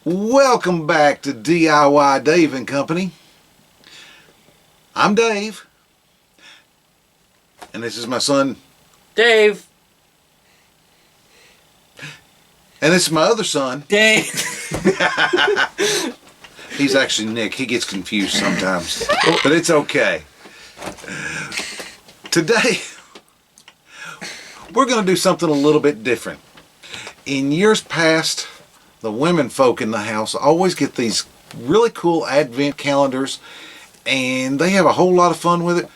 Welcome back to DIY Dave and Company. I'm Dave, and this is my son Dave. And this is my other son Dave. He's actually Nick. He gets confused sometimes, but it's okay. Today we're going to do something a little bit different. In years past, the women folk in the house always get these really cool advent calendars, and they have a whole lot of fun with it,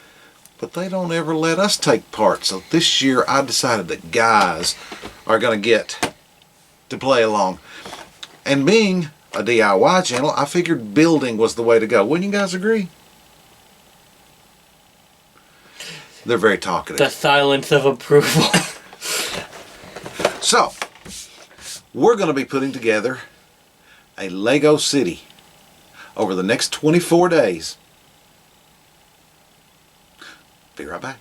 but they don't ever let us take part. So this year I decided that guys are going to get to play along. And being a DIY channel, I figured building was the way to go. Wouldn't you guys agree? They're very talkative. The silence of approval. So, we're going to be putting together a Lego city over the next 24 days. Be right back.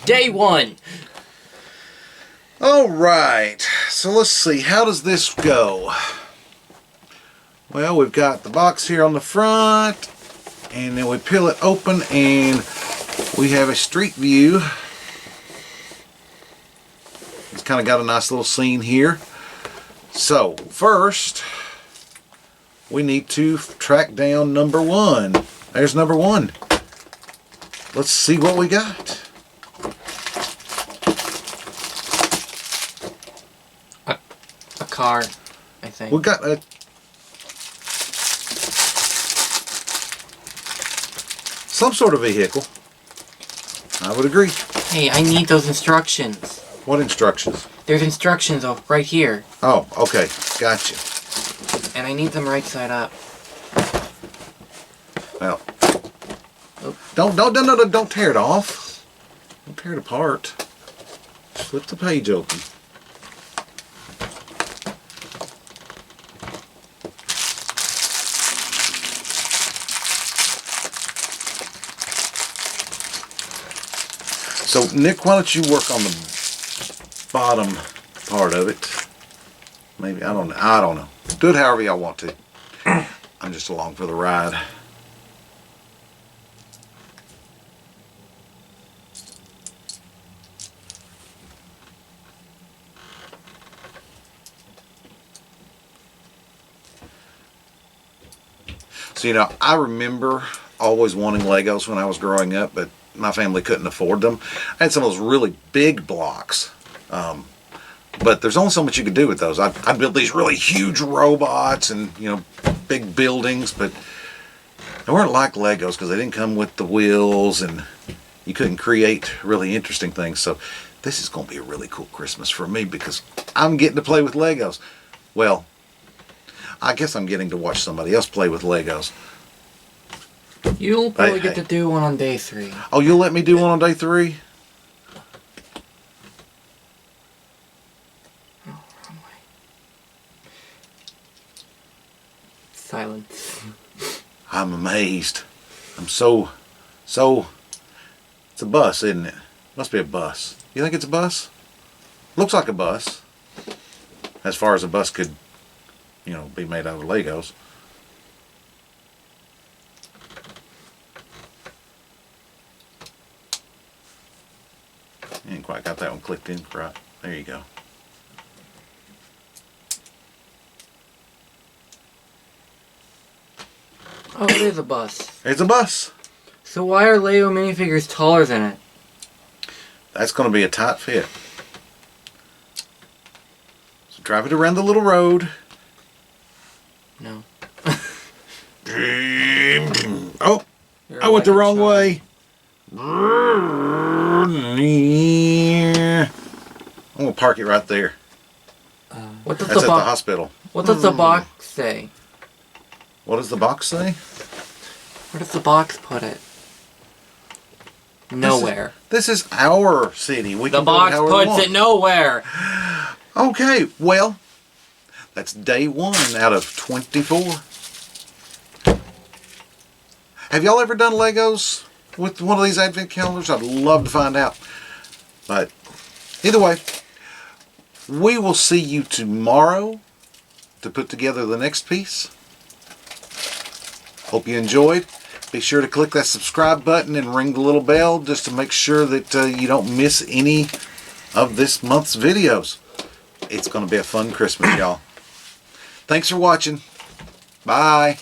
Day one. All right, so let's see, how does this go? Well, we've got the box here on the front, and then we peel it open and we have a street view. It's kind of got a nice little scene here. So first we need to track down number one. There's number one. Let's see what we got. A car, I think. We got a some sort of vehicle. I would agree. Hey, I need those instructions. What instructions? There's instructions right here. Oh, okay. Gotcha. And I need them right side up. Well, Oh. don't tear it off. Don't tear it apart. Just flip the page open. So, Nick, why don't you work on the bottom part of it? Maybe, I don't know. Do it however y'all want to. I'm just along for the ride. So, you know, I remember always wanting Legos when I was growing up, but my family couldn't afford them. I had some of those really big blocks, but there's only so much you could do with those. I'd build these really huge robots and, you know, big buildings, but they weren't like Legos because they didn't come with the wheels and you couldn't create really interesting things. So this is going to be a really cool Christmas for me because I'm getting to play with Legos. Well, I guess I'm getting to watch somebody else play with Legos. You'll probably get to do one on day 3. Oh, you'll let me do one on day 3? Oh, wrong way. Silence. I'm amazed. I'm so, it's a bus, isn't it? Must be a bus. You think it's a bus? Looks like a bus. As far as a bus could, you know, be made out of Legos. Ain't quite got that one clicked in right. There you go. Oh, it is a bus. It's a bus. So why are Lego minifigures taller than it? That's going to be a tight fit. So drive it around the little road. No. Oh, I went the wrong way. I'm going to park it right there. What does That's the at the hospital. What does the box say? What does the box say? Where does the box put it? Nowhere. This is our city. We The can build box however we puts want. it nowhere. Okay, well, that's day 1 out of 24. Have y'all ever done Legos with one of these advent calendars? I'd love to find out. But either way, we will see you tomorrow to put together the next piece. Hope you enjoyed. Be sure to click that subscribe button and ring the little bell just to make sure that you don't miss any of this month's videos. It's going to be a fun Christmas, y'all. Thanks for watching. Bye.